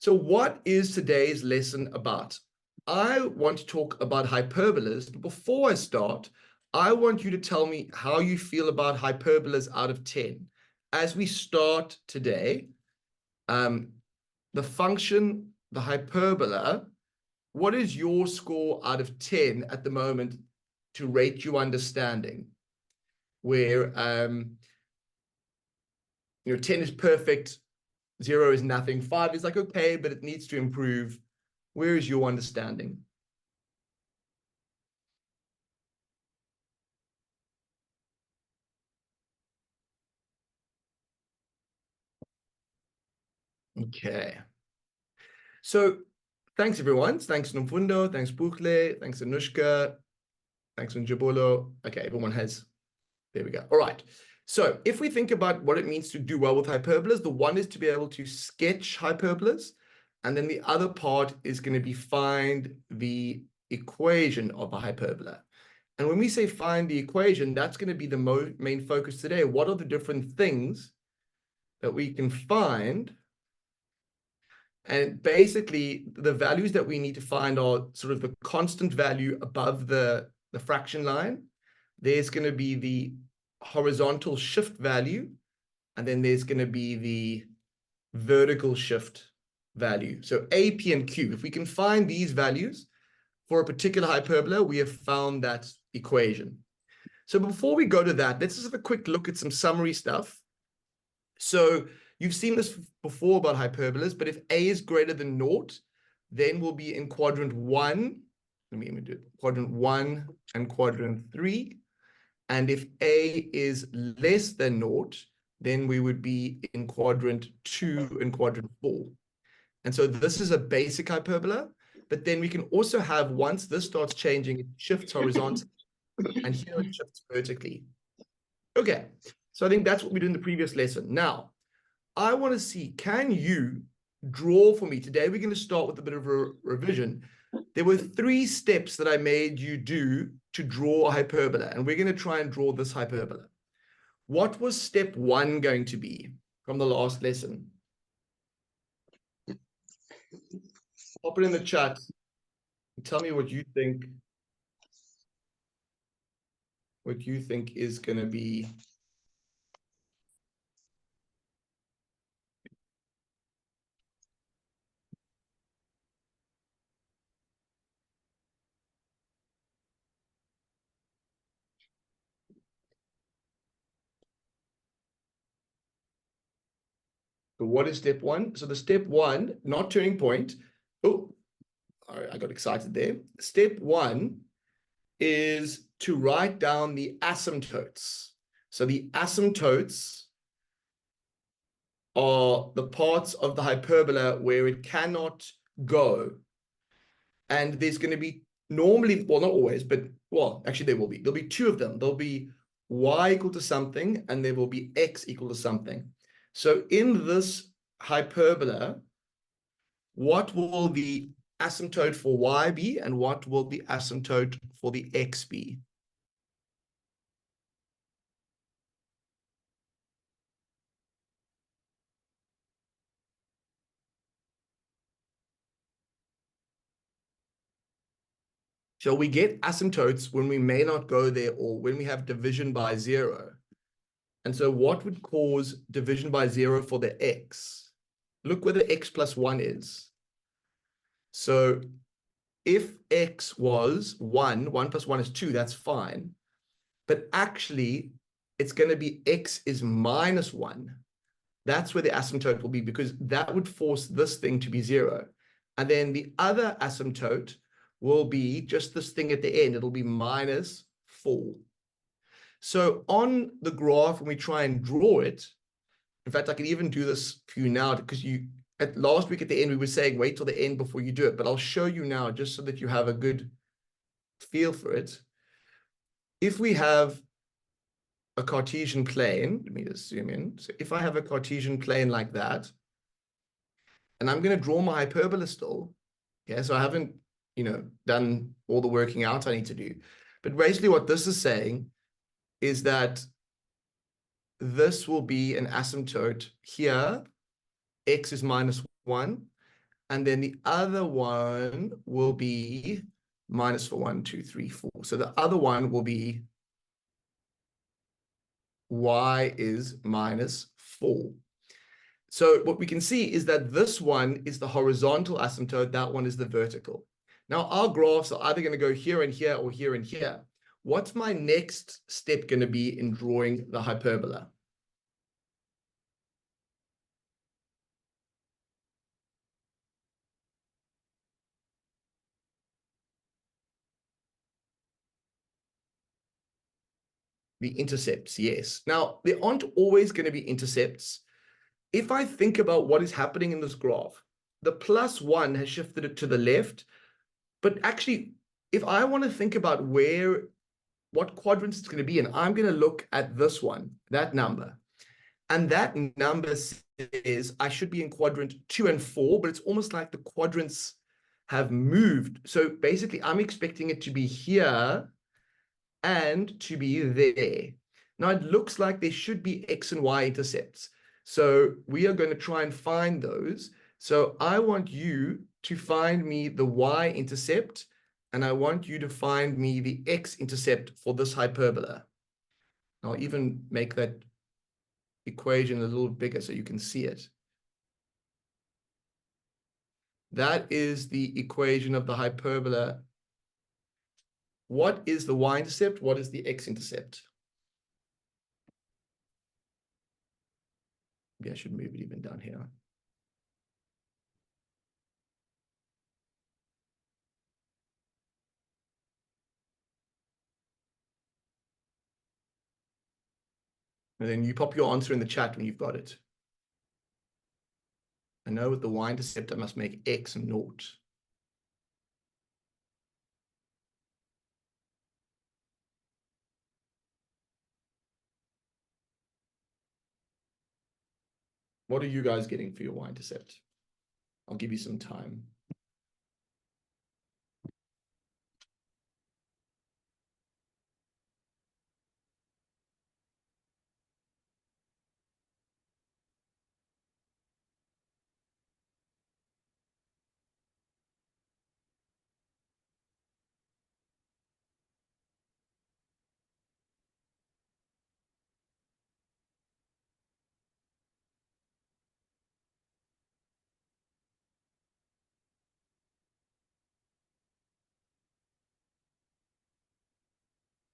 So what is today's lesson about? I want to talk about hyperbolas, but before I start, I want you to tell me how you feel about hyperbolas out of 10. As we start today, the function, the hyperbola, what is your score out of 10 at the moment to rate you understanding? Where 10 is perfect, 0 is nothing, 5 is like okay, but it needs to improve. Where is your understanding? Okay. So thanks everyone. Thanks Nomfundo, thanks Bukle, thanks Anushka, thanks Njabolo. Okay, everyone has, there we go. All right. So if we think about what it means to do well with hyperbolas, the one is to be able to sketch hyperbolas. And then the other part is going to be find the equation of a hyperbola. And when we say find the equation, that's going to be the main focus today. What are the different things that we can find? And basically, the values that we need to find are sort of the constant value above the fraction line. There's going to be the horizontal shift value, and then there's going to be the vertical shift value. So A, P, and Q. If we can find these values for a particular hyperbola, we have found that equation. So before we go to that, let's just have a quick look at some summary stuff. So you've seen this before about hyperbolas, but if A is greater than 0, then we'll be in quadrant 1. Let me do it. Quadrant 1 and quadrant 3. And if A is less than 0, then we would be in quadrant 2 and quadrant 4. And so this is a basic hyperbola, but then we can also have, once this starts changing, it shifts horizontally, and here it shifts vertically. Okay, so I think that's what we did in the previous lesson. Now, I want to see, can you draw for me? Today we're going to start with a bit of a revision. There were 3 steps that I made you do to draw a hyperbola, and we're going to try and draw this hyperbola. What was step 1 going to be from the last lesson? Pop it in the chat. Tell me what you think. What you think is going to be. So what is step 1? So the step 1, not turning point. Oh, all right, I got excited there. Step 1 is to write down the asymptotes. So the asymptotes are the parts of the hyperbola where it cannot go. And there's going to be normally, well, not always, but well, actually there will be. There'll be 2 of them. There'll be y equal to something, and there will be x equal to something. So in this hyperbola, what will the asymptote for y be, and what will the asymptote for the x be? So we get asymptotes when we may not go there, or when we have division by 0. And so what would cause division by 0 for the x? Look where the x plus 1 is. So if x was 1, 1 plus 1 is 2, that's fine. But actually, it's going to be x is minus 1. That's where the asymptote will be, because that would force this thing to be 0. And then the other asymptote will be just this thing at the end. It'll be minus 4. So on the graph, when we try and draw it, in fact, I can even do this for you now, because at last week at the end, we were saying, wait till the end before you do it. But I'll show you now, just so that you have a good feel for it. If we have a Cartesian plane, let me just zoom in. So if I have a Cartesian plane like that, and I'm going to draw my hyperbola still, okay, so I haven't, done all the working out I need to do. But basically what this is saying is that this will be an asymptote here. X is minus 1. And then the other one will be minus for 1, 2, 3, 4. So the other one will be y is minus 4. So what we can see is that this one is the horizontal asymptote, that one is the vertical. Now our graphs are either going to go here and here or here and here. What's my next step going to be in drawing the hyperbola? The intercepts, yes. Now, there aren't always going to be intercepts. If I think about what is happening in this graph, the +1 has shifted it to the left. But actually, if I want to think about what quadrants it's going to be in, I'm going to look at this one, that number. And that number says I should be in quadrant 2 and 4, but it's almost like the quadrants have moved. So basically, I'm expecting it to be here and to be there. Now, it looks like there should be X and Y intercepts. So we are going to try and find those. So I want you to find me the Y intercept, and I want you to find me the X intercept for this hyperbola. I'll even make that equation a little bigger so you can see it. That is the equation of the hyperbola. What is the y-intercept? What is the x-intercept? Maybe I should move it even down here. And then you pop your answer in the chat when you've got it. I know with the y-intercept, I must make x naught. What are you guys getting for your y-intercept? I'll give you some time.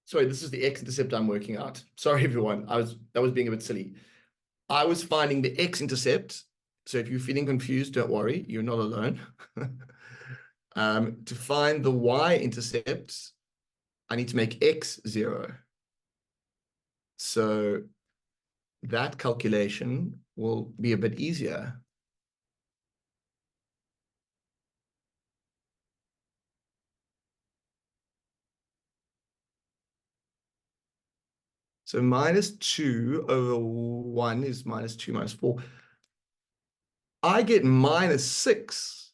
Sorry, this is the x-intercept I'm working out. Sorry, everyone. That was being a bit silly. I was finding the x-intercept. So if you're feeling confused, don't worry, you're not alone. To find the y-intercept, I need to make x 0. So that calculation will be a bit easier. So minus 2 over 1 is minus 2 minus 4. I get minus 6.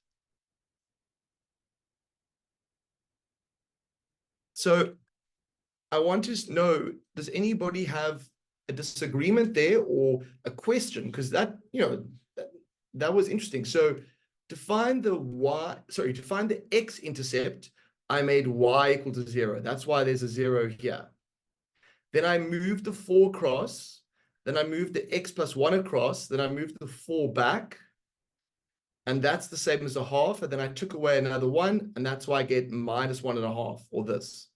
So I want to know, does anybody have a disagreement there or a question? Because that, that was interesting. So to find the x-intercept, I made y equal to 0. That's why there's a 0 here. Then I moved the 4 across. Then I moved the x plus 1 across. Then I moved the 4 back. And that's the same as a half. And then I took away another 1. And that's why I get minus 1.5, or this.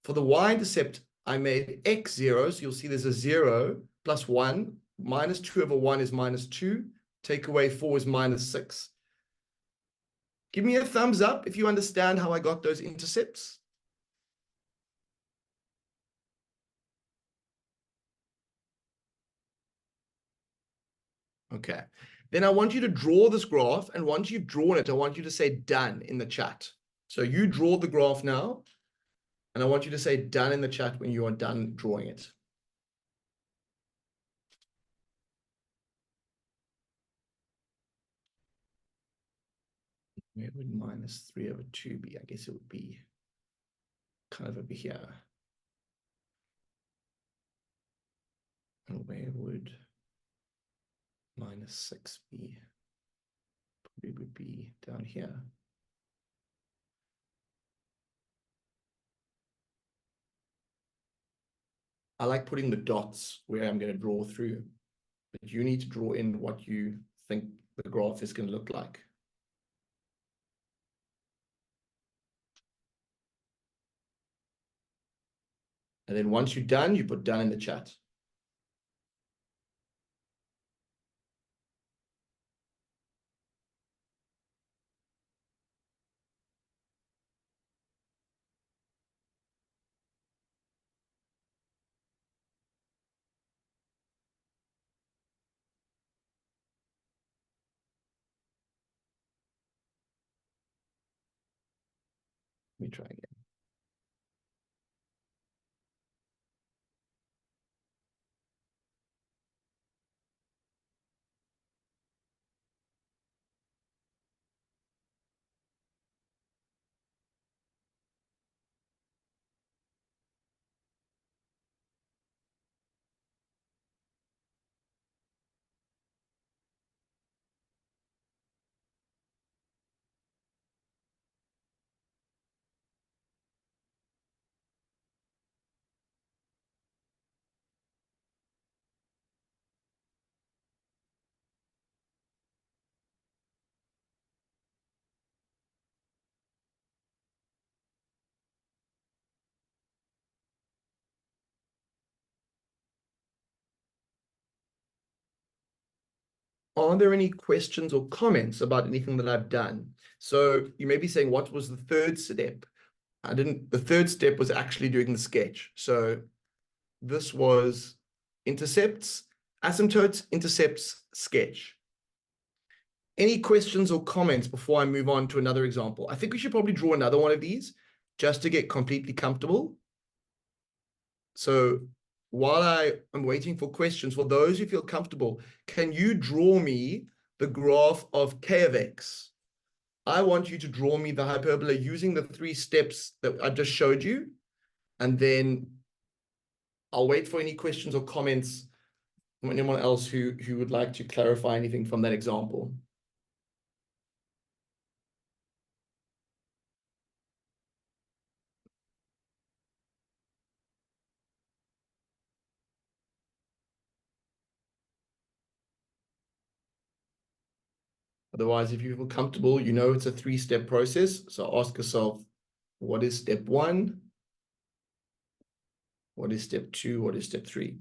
For the y-intercept, I made x 0. So you'll see there's a 0 plus 1. Minus 2 over 1 is minus 2. Take away 4 is minus 6. Give me a thumbs up if you understand how I got those intercepts. Okay. Then I want you to draw this graph. And once you've drawn it, I want you to say done in the chat. So you draw the graph now. And I want you to say done in the chat when you are done drawing it. Where would minus 3 over 2 be? I guess it would be kind of over here. And where would minus 6 be? it would be down here. I like putting the dots where I'm going to draw through, but you need to draw in what you think the graph is going to look like. And then once you're done, you put done in the chat. Let me try again. Are there any questions or comments about anything that I've done? So you may be saying, what was the third step? The third step was actually doing the sketch. So this was intercepts, asymptotes, intercepts, sketch. Any questions or comments before I move on to another example? I think we should probably draw another one of these just to get completely comfortable. So while I am waiting for questions, for those who feel comfortable, can you draw me the graph of k of x? I want you to draw me the hyperbola using the 3 steps that I just showed you. And then I'll wait for any questions or comments from anyone else who would like to clarify anything from that example. Otherwise, if you feel comfortable, you know it's a 3-step process. So ask yourself, what is step 1? What is step 2? What is step 3?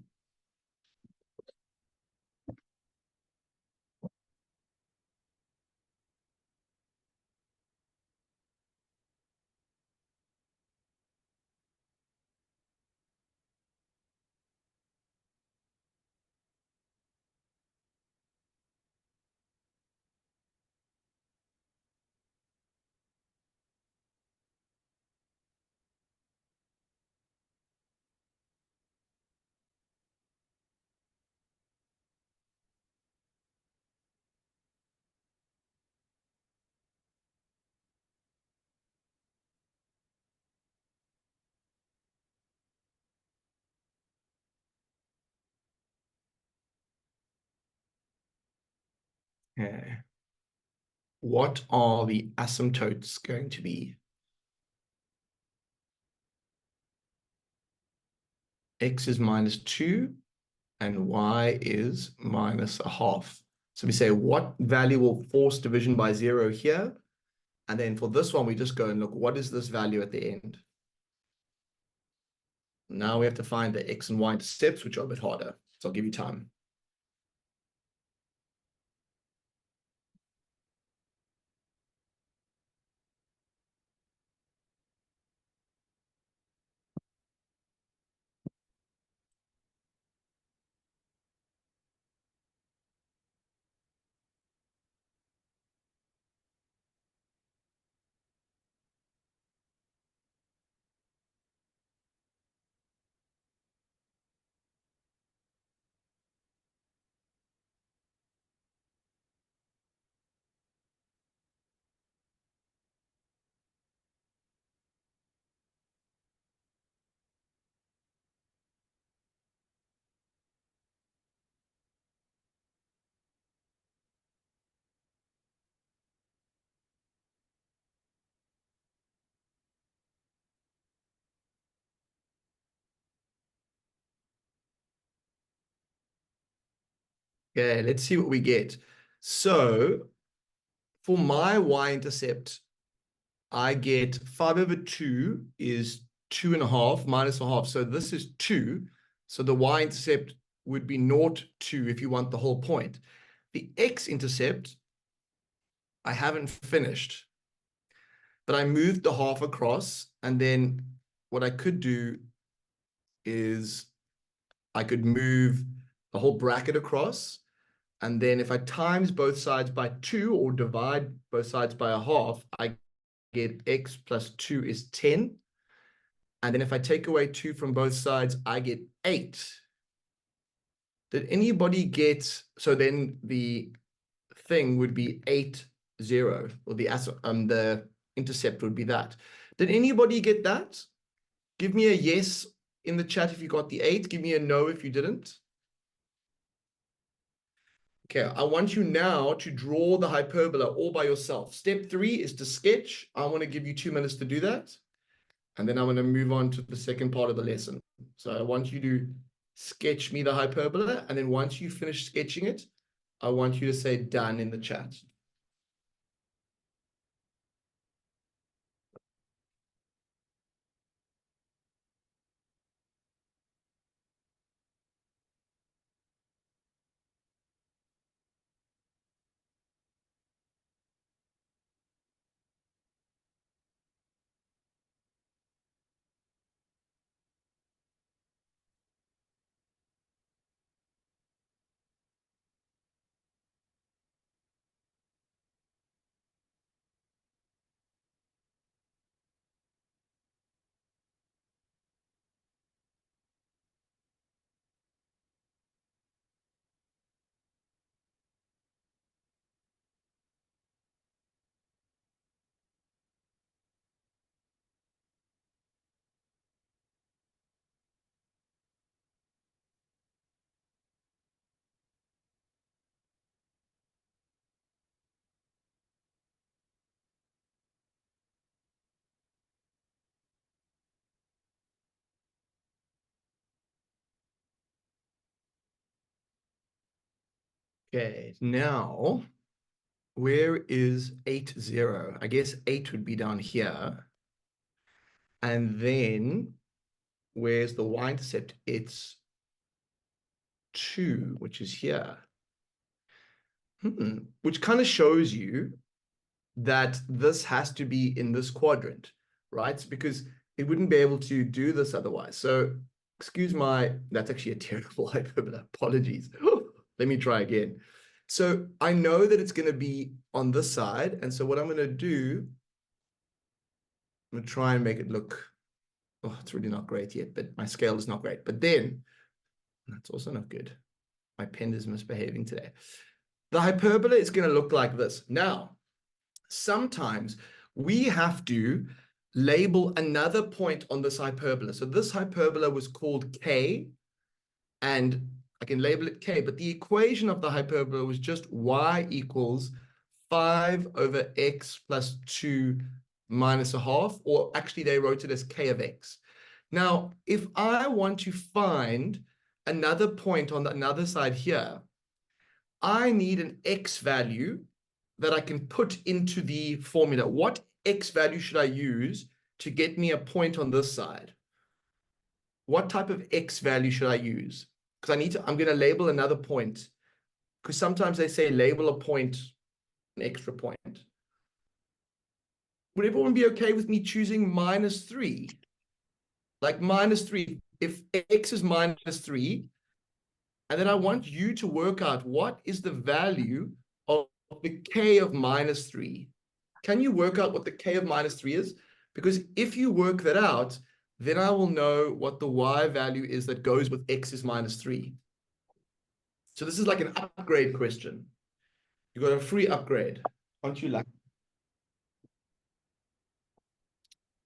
Okay. What are the asymptotes going to be? X is -2 and y is -1/2. So we say what value will force division by 0 here? And then for this one, we just go and look, what is this value at the end? Now we have to find the x and y intercepts, which are a bit harder. So I'll give you time. Okay, let's see what we get. So for my y-intercept, I get 5 over 2 is 2.5 minus a half. So this is 2. So the y-intercept would be 0, 2 if you want the whole point. The x-intercept, I haven't finished, but I moved the half across. And then what I could do is I could move the whole bracket across. And then if I times both sides by 2 or divide both sides by a half, I get x plus 2 is 10. And then if I take away 2 from both sides, I get 8. Did anybody get, so then the thing would be 8, 0, or the intercept would be that. Did anybody get that? Give me a yes in the chat if you got the 8. Give me a no if you didn't. Okay, I want you now to draw the hyperbola all by yourself. Step 3 is to sketch. I want to give you 2 minutes to do that. And then I'm going to move on to the second part of the lesson. So I want you to sketch me the hyperbola. And then once you finish sketching it, I want you to say done in the chat. Okay, now where is 8, 0? I guess 8 would be down here. And then where's the y-intercept? It's 2, which is here. Which kind of shows you that this has to be in this quadrant, right? Because it wouldn't be able to do this otherwise. So excuse my, that's actually a terrible hyperbola. Apologies. Let me try again. So I know that it's going to be on this side. And so what I'm going to do, I'm going to try and make it look, oh, it's really not great yet, but my scale is not great. But then, that's also not good. My pen is misbehaving today. The hyperbola is going to look like this. Now, sometimes we have to label another point on this hyperbola. So this hyperbola was called K, and I can label it K, but the equation of the hyperbola was just y equals 5 over x plus 2 minus a half, or actually they wrote it as K of x. Now, if I want to find another point on the another side here, I need an x value that I can put into the formula. What x value should I use to get me a point on this side? What type of x value should I use? Because I'm going to label another point. Because sometimes they say label a point, an extra point. Would everyone be okay with me choosing -3? Like -3, if x is -3, and then I want you to work out what is the value of the k of -3. Can you work out what the k of -3 is? Because if you work that out, then I will know what the y value is that goes with x is -3. So this is like an upgrade question. You got a free upgrade. Aren't you lucky?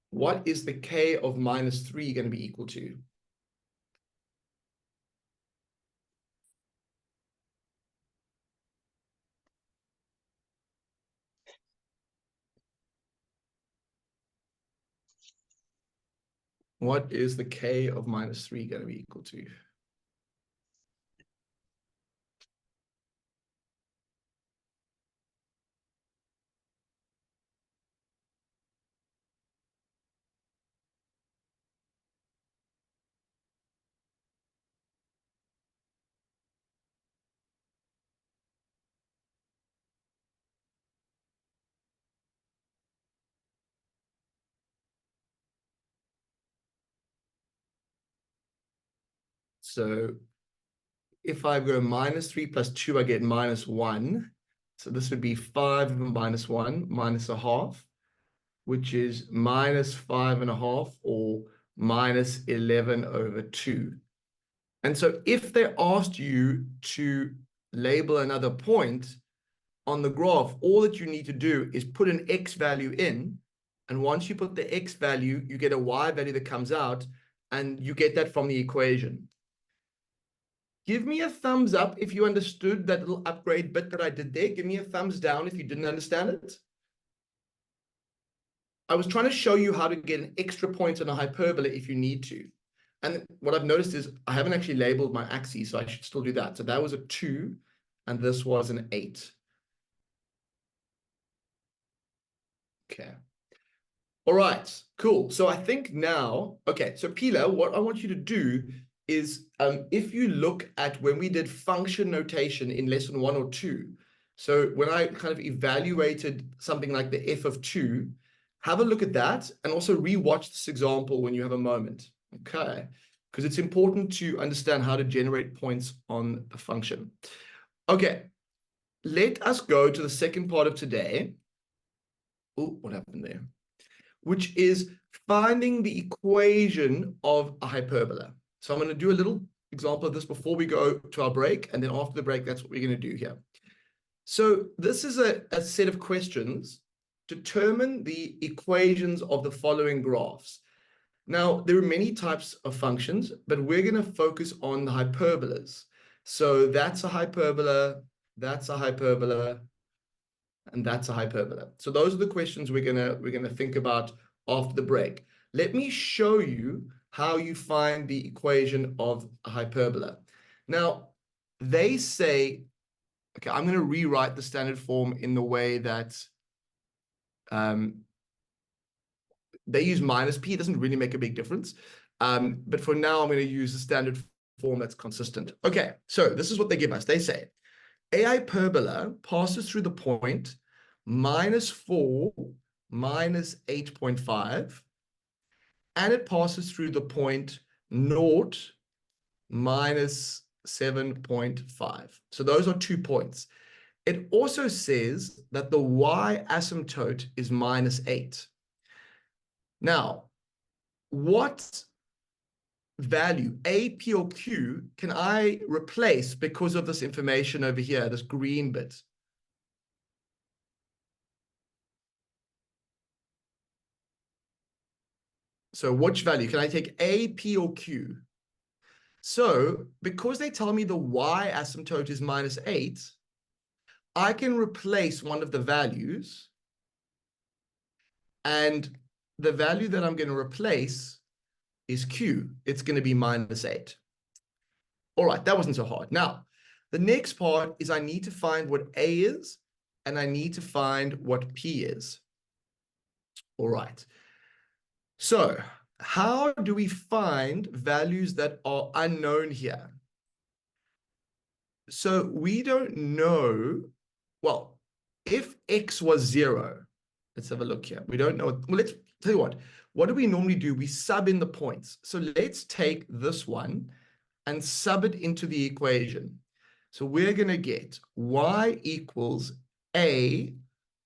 What is the k of -3 going to be equal to? What is the k of -3 going to be equal to? So if I go -3 plus 2, I get -1. So this would be 5 over -1 minus a half, which is -5.5 or -11 over 2. And so if they asked you to label another point on the graph, all that you need to do is put an x value in. And once you put the x value, you get a y value that comes out, and you get that from the equation. Give me a thumbs up if you understood that little upgrade bit that I did there. Give me a thumbs down if you didn't understand it. I was trying to show you how to get an extra point on a hyperbola if you need to. And what I've noticed is I haven't actually labeled my axes, so I should still do that. So that was a 2, and this was an 8. Okay. All right, cool. So I think now, okay, so Pila, what I want you to do is if you look at when we did function notation in lesson 1 or 2, so when I kind of evaluated something like the f of 2, have a look at that and also rewatch this example when you have a moment, okay? Because it's important to understand how to generate points on the function. Okay, let us go to the second part of today. Oh, what happened there? Which is finding the equation of a hyperbola. So I'm going to do a little example of this before we go to our break, and then after the break, that's what we're going to do here. So this is a set of questions. Determine the equations of the following graphs. Now, there are many types of functions, but we're going to focus on the hyperbolas. So that's a hyperbola, that's a hyperbola, and that's a hyperbola. So those are the questions we're gonna think about after the break. Let me show you how you find the equation of a hyperbola. Now, they say, okay, I'm going to rewrite the standard form in the way that they use minus p. It doesn't really make a big difference. But for now, I'm going to use the standard form that's consistent. Okay, so this is what they give us. They say, a hyperbola passes through the point -4 minus 8.5, and it passes through the point 0 minus 7.5. So those are 2 points. It also says that the y asymptote is -8. Now, what value, A, P, or Q, can I replace because of this information over here, this green bit? So which value? Can I take A, P, or Q? So because they tell me the y asymptote is -8, I can replace one of the values, and the value that I'm going to replace is Q. It's going to be -8. All right, that wasn't so hard. Now, the next part is I need to find what A is, and I need to find what P is. All right. So how do we find values that are unknown here? So we don't know, well, if x was 0, let's have a look here. We don't know. Well, let's tell you what do we normally do? We sub in the points. So let's take this one and sub it into the equation. So we're going to get y equals a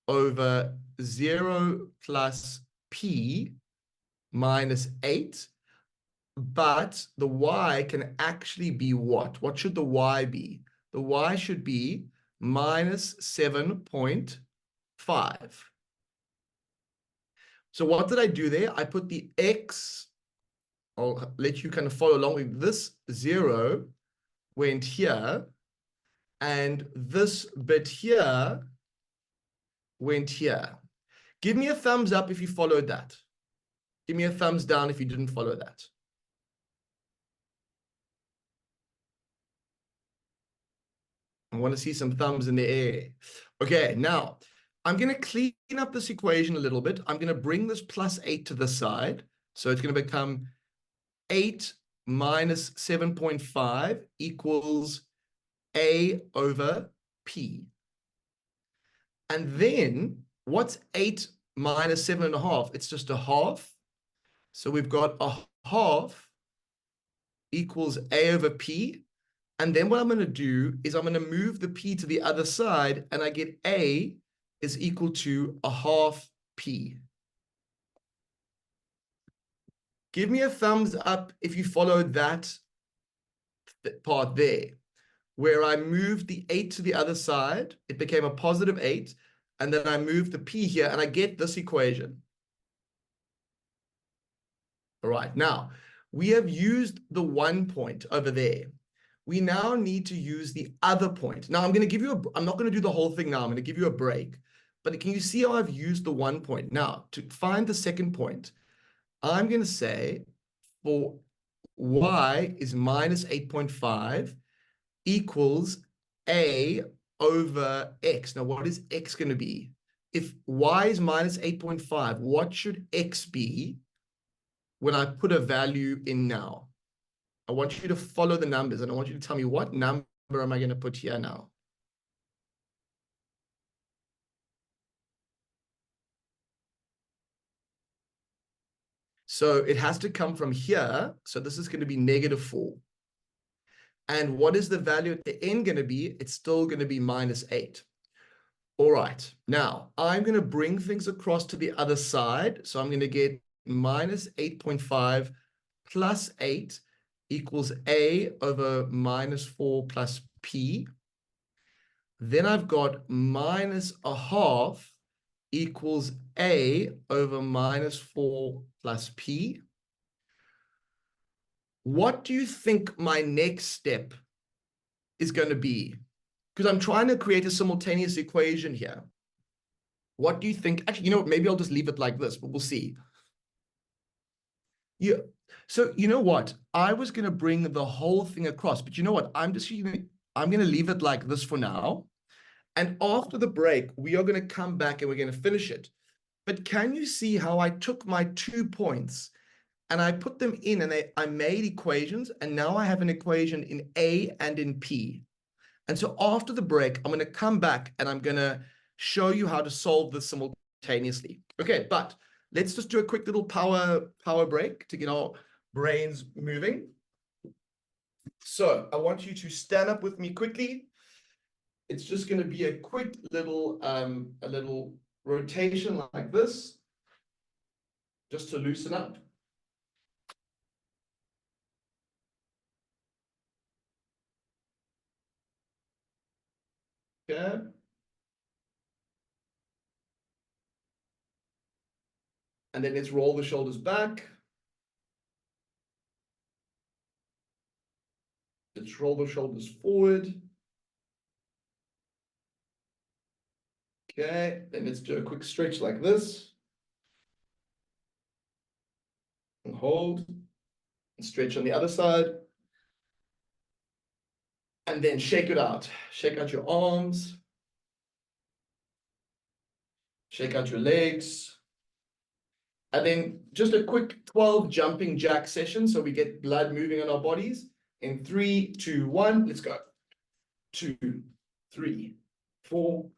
over 0 plus p minus 8. But the y can actually be what? What should the y be? The y should be -7.5. So what did I do there? I put the x, I'll let you kind of follow along with this 0 went here, and this bit here went here. Give me a thumbs up if you followed that. Give me a thumbs down if you didn't follow that. I want to see some thumbs in the air. Okay, now I'm going to clean up this equation a little bit. I'm going to bring this +8 to the side. So it's going to become 8 minus 7.5 equals A over P. And then what's 8 minus 7.5? It's just a half. So we've got a half equals A over P. And then what I'm going to do is I'm going to move the P to the other side, and I get A is equal to a half P. Give me a thumbs up if you follow that part there, where I moved the 8 to the other side. It became a positive 8. And then I move the P here, and I get this equation. All right, now we have used the 1 point over there. We now need to use the other point. Now I'm going to give you I'm not going to do the whole thing now. I'm going to give you a break. But can you see how I've used the 1 point? Now, to find the second point, I'm going to say for y is minus 8.5 equals a over x. Now, what is x going to be? If y is minus 8.5, what should x be when I put a value in now? I want you to follow the numbers, and I want you to tell me what number am I going to put here now? So it has to come from here. So this is going to be -4. And what is the value at the end going to be? It's still going to be -8. All right. Now, I'm going to bring things across to the other side. So I'm going to get minus 8.5 plus 8 equals A over -4 plus P. Then I've got minus a half equals A over -4 plus P. What do you think my next step is going to be? Because I'm trying to create a simultaneous equation here. What do you think? Actually, you know what? Maybe I'll just leave it like this, but we'll see. Yeah. So you know what? I was going to bring the whole thing across, but you know what? I'm going to leave it like this for now. And after the break, we are going to come back and we're going to finish it. But can you see how I took my 2 points and I put them in, and I made equations, and now I have an equation in A and in P. And so after the break, I'm going to come back and I'm going to show you how to solve this simultaneously. Okay, but let's just do a quick little power break to get our brains moving. So I want you to stand up with me quickly. It's just going to be a quick little rotation like this, just to loosen up. Okay. And then let's roll the shoulders back. Let's roll the shoulders forward. Okay, then let's do a quick stretch like this. And hold. And stretch on the other side. And then shake it out. Shake out your arms. Shake out your legs. And then just a quick 12 jumping jack session so we get blood moving on our bodies. In 3, 2, 1, let's go. 2, 3, 4,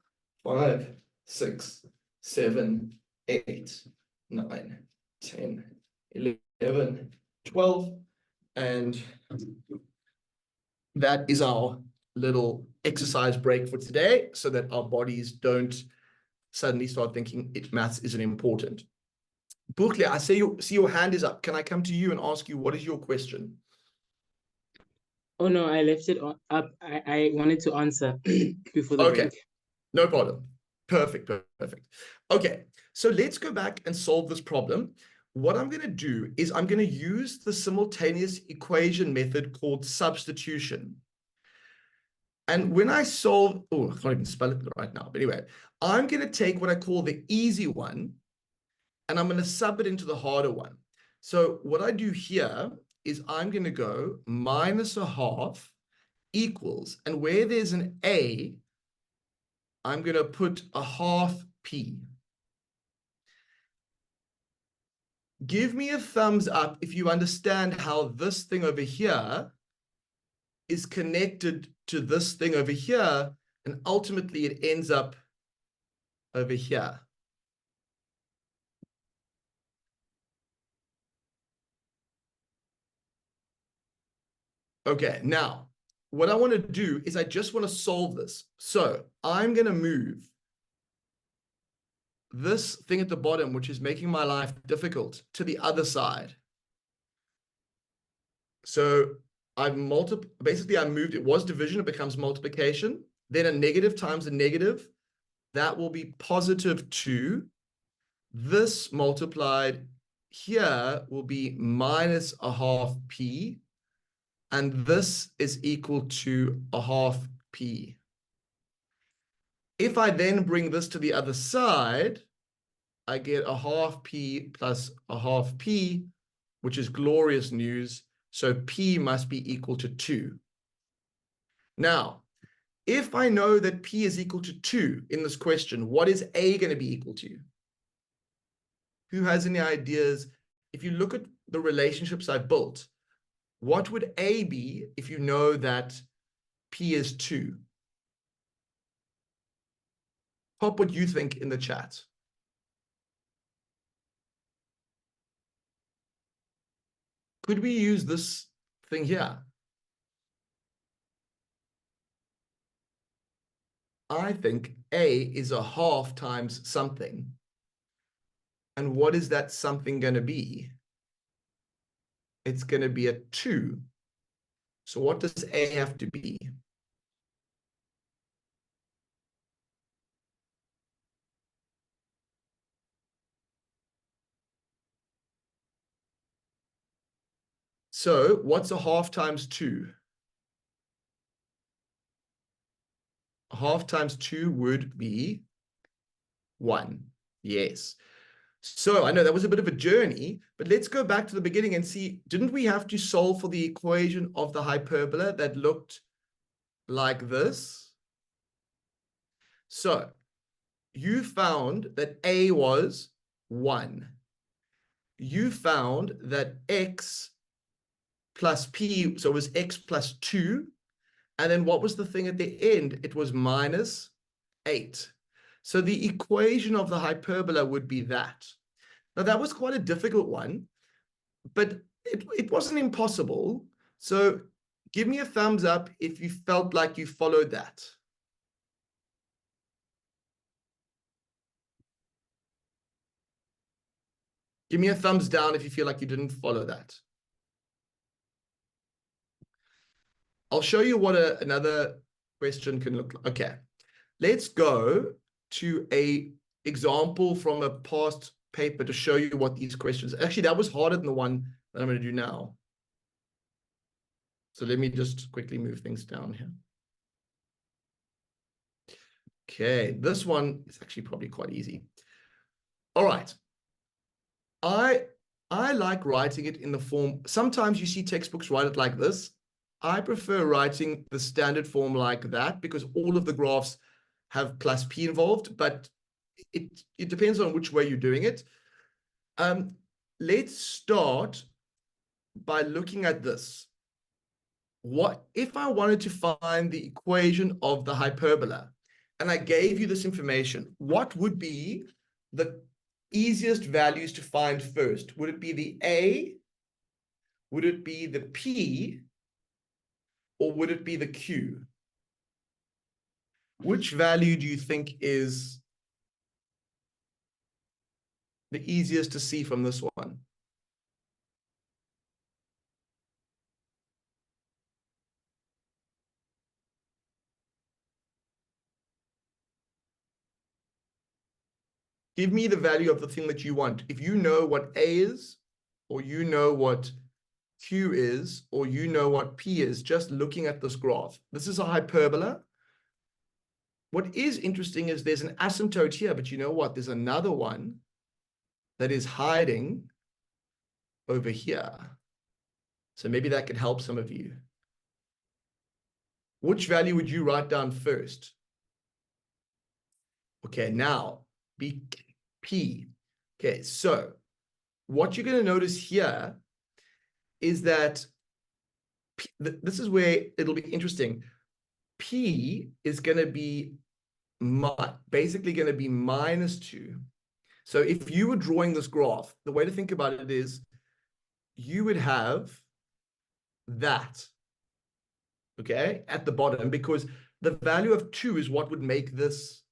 5, 6, 7, 8, 9, 10, 11, 12. And that is our little exercise break for today, so that our bodies don't suddenly start thinking maths isn't important. Bukle, I see your hand is up. Can I come to you and ask you, what is your question? Oh no, I left it up. I wanted to answer before the break. No problem. Perfect. Okay, so let's go back and solve this problem. What I'm going to do is I'm going to use the simultaneous equation method called substitution. And when I solve, I can't even spell it right now, but anyway, I'm going to take what I call the easy one, and I'm going to sub it into the harder one. So what I do here is I'm going to go minus a half equals, and where there's an A, I'm going to put a half P. Give me a thumbs up if you understand how this thing over here is connected to this thing over here, and ultimately it ends up over here. Okay, now what I want to do is I just want to solve this. So I'm going to move this thing at the bottom, which is making my life difficult, to the other side. So I've basically I moved, it was division, it becomes multiplication. Then a negative times a negative, that will be positive 2. This multiplied here will be minus a half p. And this is equal to a half p. If I then bring this to the other side, I get a half p plus a half p, which is glorious news. So p must be equal to 2. Now, if I know that p is equal to 2 in this question, what is a going to be equal to? Who has any ideas? If you look at the relationships I've built, what would a be if you know that p is 2? Pop what you think in the chat. Could we use this thing here? I think a is a half times something. And what is that something going to be? It's going to be a 2. So what does a have to be? So what's a half times 2? A half times 2 would be 1. Yes. So I know that was a bit of a journey, but let's go back to the beginning and see, didn't we have to solve for the equation of the hyperbola that looked like this? So you found that a was 1. You found that x plus p, so it was x plus 2. And then what was the thing at the end? It was minus 8. So the equation of the hyperbola would be that. Now, that was quite a difficult one, but it wasn't impossible. So give me a thumbs up if you felt like you followed that. Give me a thumbs down if you feel like you didn't follow that. I'll show you what another question can look like. Okay, let's go to a example from a past paper to show you what these questions. Actually, that was harder than the one that I'm going to do now. So let me just quickly move things down here. Okay, this one is actually probably quite easy. All right. I like writing it in the form, sometimes you see textbooks write it like this. I prefer writing the standard form like that because all of the graphs have plus p involved, but it depends on which way you're doing it. Let's start by looking at this. What if I wanted to find the equation of the hyperbola and I gave you this information, what would be the easiest values to find first? Would it be the a? Would it be the p? Or would it be the q? Which value do you think is the easiest to see from this one? Give me the value of the thing that you want. If you know what A is, or you know what Q is, or you know what P is, just looking at this graph. This is a hyperbola. What is interesting is there's an asymptote here, but you know what? There's another one that is hiding over here. So maybe that could help some of you. Which value would you write down first? Okay, now P. Okay, so what you're going to notice here is that this is where it'll be interesting. P is going to be basically going to be minus 2. So if you were drawing this graph, the way to think about it is you would have that. okay, at the bottom, because the value of 2 is what would make this.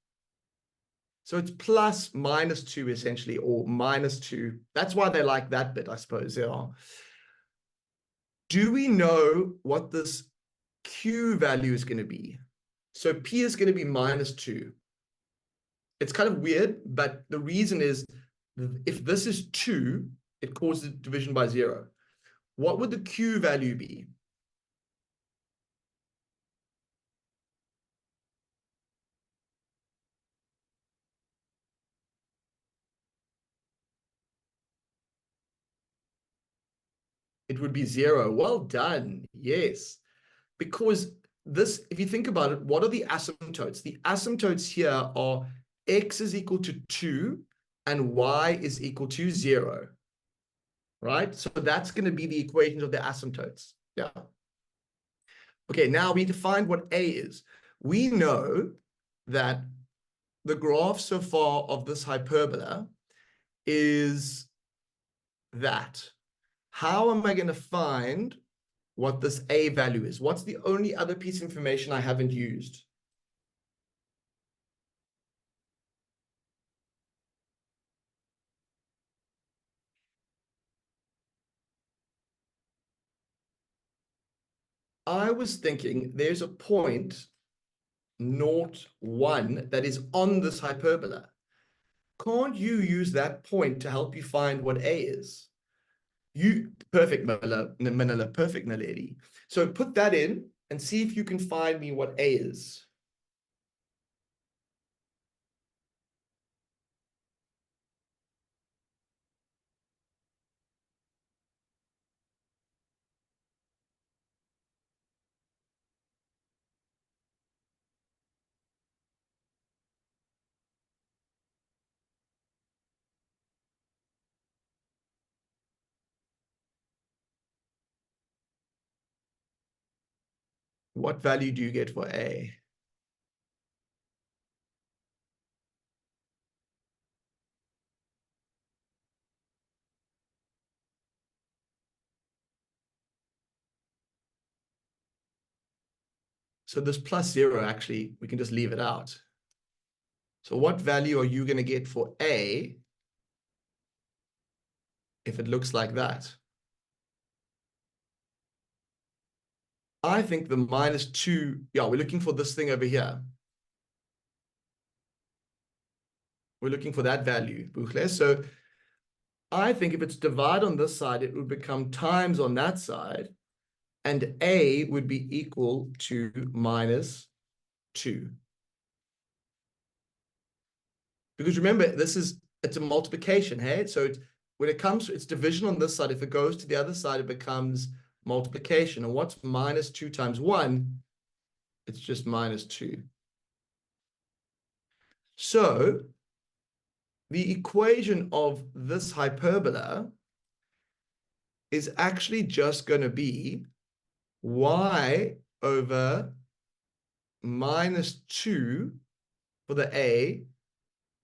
So it's plus minus 2 essentially, or minus 2. That's why they like that bit, I suppose. Yeah. Do we know what this Q value is going to be? So P is going to be minus 2. It's kind of weird, but the reason is if this is 2, it causes division by 0. What would the Q value be? It would be 0. Well done. Yes. Because this, if you think about it, what are the asymptotes? The asymptotes here are x is equal to 2 and y is equal to 0. Right? So that's going to be the equations of the asymptotes. Yeah. Okay, now we need to find what A is. We know that the graph so far of this hyperbola is that. How am I going to find what this A value is? What's the only other piece of information I haven't used? I was thinking there's a point 0, 1 that is on this hyperbola. Can't you use that point to help you find what A is? Perfect, Manila, perfect, Naledi. So put that in and see if you can find me what A is. What value do you get for A? So this plus 0, actually, we can just leave it out. So what value are you going to get for A if it looks like that? I think the minus 2, yeah, we're looking for this thing over here. We're looking for that value, Buchle. So I think if it's divide on this side, it would become times on that side, and A would be equal to minus 2. Because remember, it's a multiplication, hey? So when it comes to its division on this side, if it goes to the other side, it becomes multiplication. And what's minus 2 times 1? It's just minus 2. So the equation of this hyperbola is actually just going to be y over minus 2 for the A,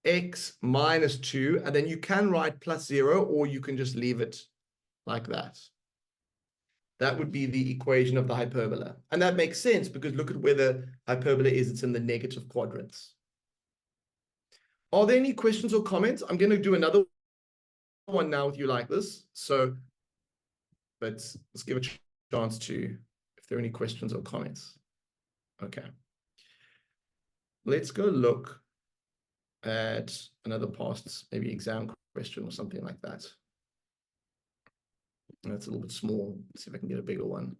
x minus 2, and then you can write plus 0, or you can just leave it like that. That would be the equation of the hyperbola. And that makes sense because look at where the hyperbola is. It's in the negative quadrants. Are there any questions or comments? I'm going to do another one now with you like this. So let's give a chance to, if there are any questions or comments. Okay. Let's go look at another past, maybe exam question or something like that. That's a little bit small. Let's see if I can get a bigger one.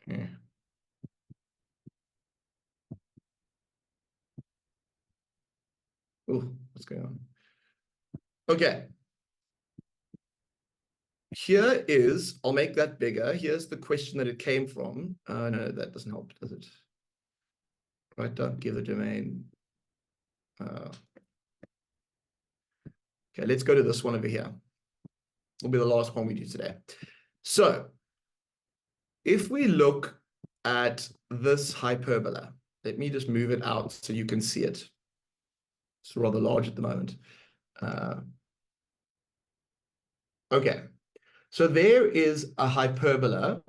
Yeah. Oh, what's going on? Okay. Here is, I'll make that bigger. Here's the question that it came from. No, that doesn't help, does it? Right, don't give the domain. Okay, let's go to this one over here. Will be the last one we do today. So if we look at this hyperbola, let me just move it out so you can see it. It's rather large at the moment. Okay, so there is a hyperbola,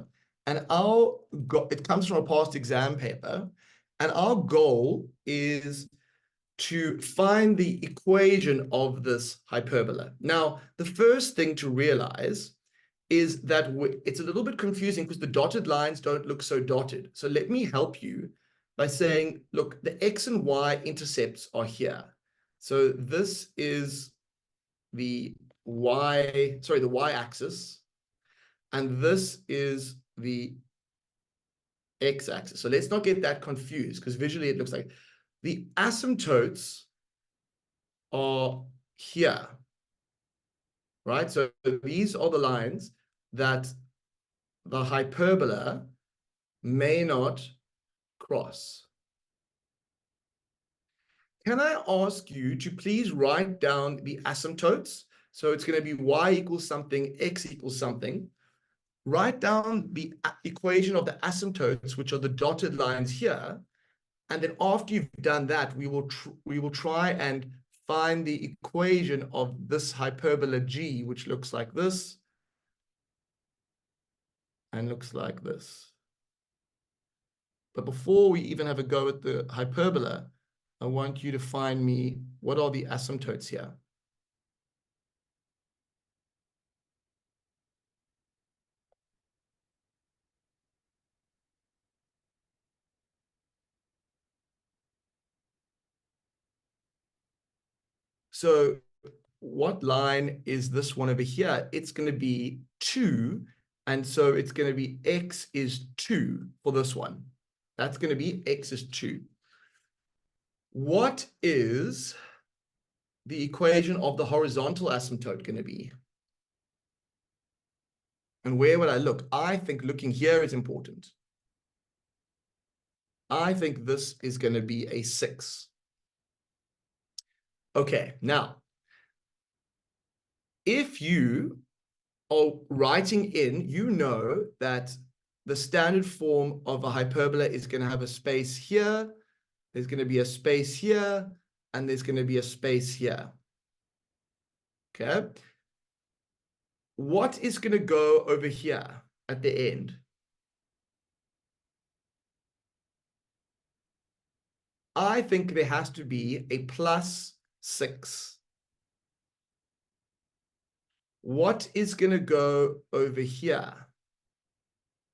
And it comes from a past exam paper. And our goal is to find the equation of this hyperbola. Now, the first thing to realize is that it's a little bit confusing because the dotted lines don't look so dotted. So let me help you by saying, look, the X and Y intercepts are here. So this is the the Y axis, and this is the X axis. So let's not get that confused because visually it looks like the asymptotes are here, right? So these are the lines that the hyperbola may not cross. Can I ask you to please write down the asymptotes? So it's going to be y equals something, x equals something. Write down the equation of the asymptotes, which are the dotted lines here. And then after you've done that, we will try and find the equation of this hyperbola g, which looks like this and looks like this. But before we even have a go at the hyperbola, I want you to find me, what are the asymptotes here? So what line is this one over here? It's going to be 2. And so it's going to be x is 2 for this one. That's going to be x is 2. What is the equation of the horizontal asymptote going to be? And where would I look? I think looking here is important. I think this is going to be a 6. Okay, now, if you are writing in, you know that the standard form of a hyperbola is going to have a space here, there's going to be a space here, and there's going to be a space here. Okay? What is going to go over here at the end? I think there has to be a plus 6. What is going to go over here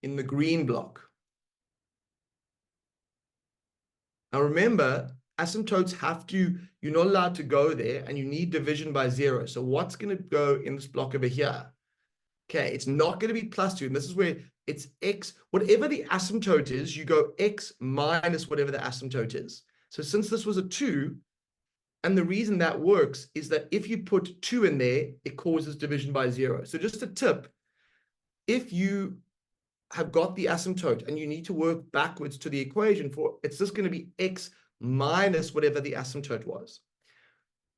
in the green block? Now remember, asymptotes you're not allowed to go there, and you need division by 0. So what's going to go in this block over here? Okay, it's not going to be plus 2. And this is where it's x, whatever the asymptote is, you go x minus whatever the asymptote is. So since this was a 2, and the reason that works is that if you put 2 in there, it causes division by 0. So just a tip, if you have got the asymptote and you need to work backwards to the equation for, it's just going to be x minus whatever the asymptote was.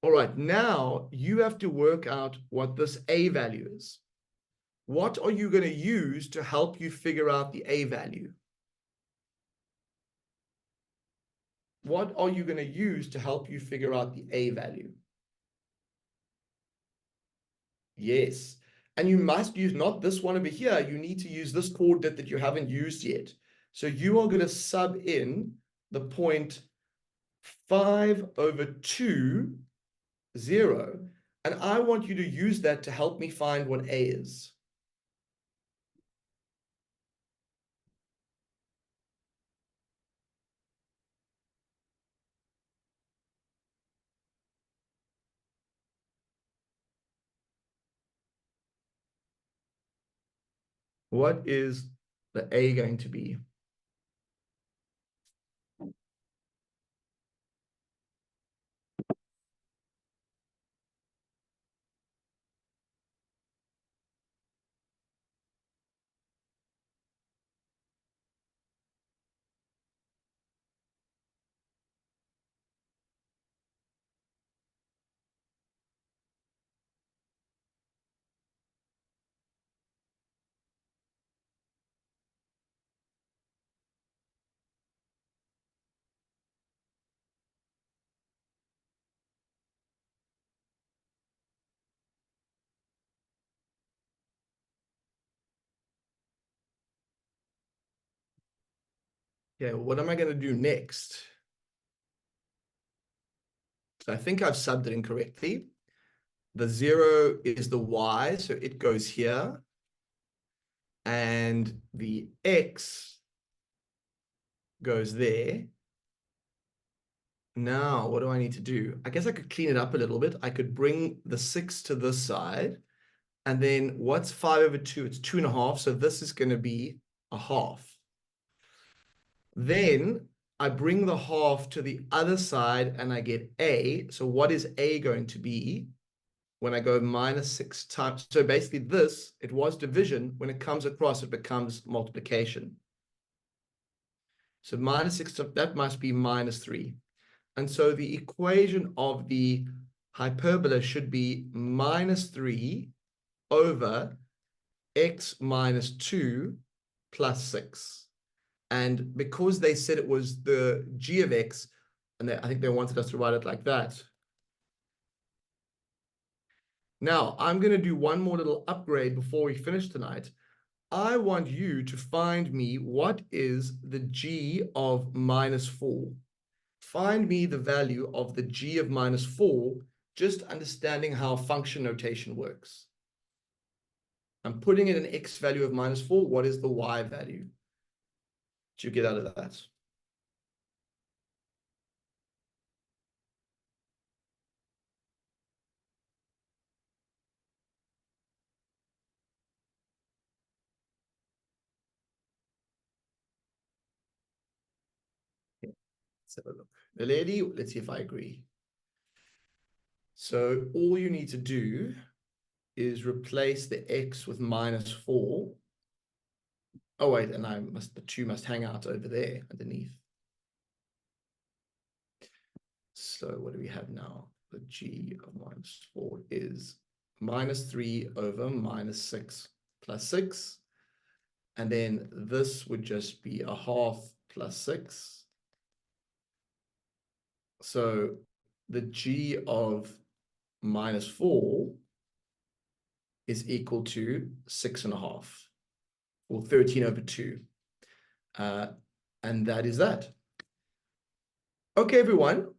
All right, now you have to work out what this a value is. What are you going to use to help you figure out the a value? What are you going to use to help you figure out the a value? Yes. And you must use not this one over here. You need to use this coordinate that you haven't used yet. So you are going to sub in the point 5/2, 0. And I want you to use that to help me find what a is. What is the a going to be? Okay, what am I going to do next? So I think I've subbed it incorrectly. The 0 is the y, so it goes here. And the x goes there. Now, what do I need to do? I guess I could clean it up a little bit. I could bring the 6 to this side. And then what's 5 over 2? It's 2.5. So this is going to be a half. Then I bring the half to the other side and I get a. So what is a going to be when I go minus 6 times? So basically this, it was division. When it comes across, it becomes multiplication. So minus 6, that must be minus 3. And so the equation of the hyperbola should be minus 3 over x minus 2 plus 6. And because they said it was the g of x, and I think they wanted us to write it like that. Now, I'm going to do one more little upgrade before we finish tonight. I want you to find me what is the g of minus 4. Find me the value of the g of minus 4, just understanding how function notation works. I'm putting in an x value of minus 4. What is the y value? What do you get out of that? Let's have a look. The lady, let's see if I agree. So all you need to do is replace the x with minus 4. Oh, wait, and the 2 must hang out over there underneath. So what do we have now? The g of minus 4 is minus 3 over minus 6 plus 6. And then this would just be a half plus 6. So the g of minus 4 is equal to 6.5, or 13 over 2. And that is that. Okay, everyone.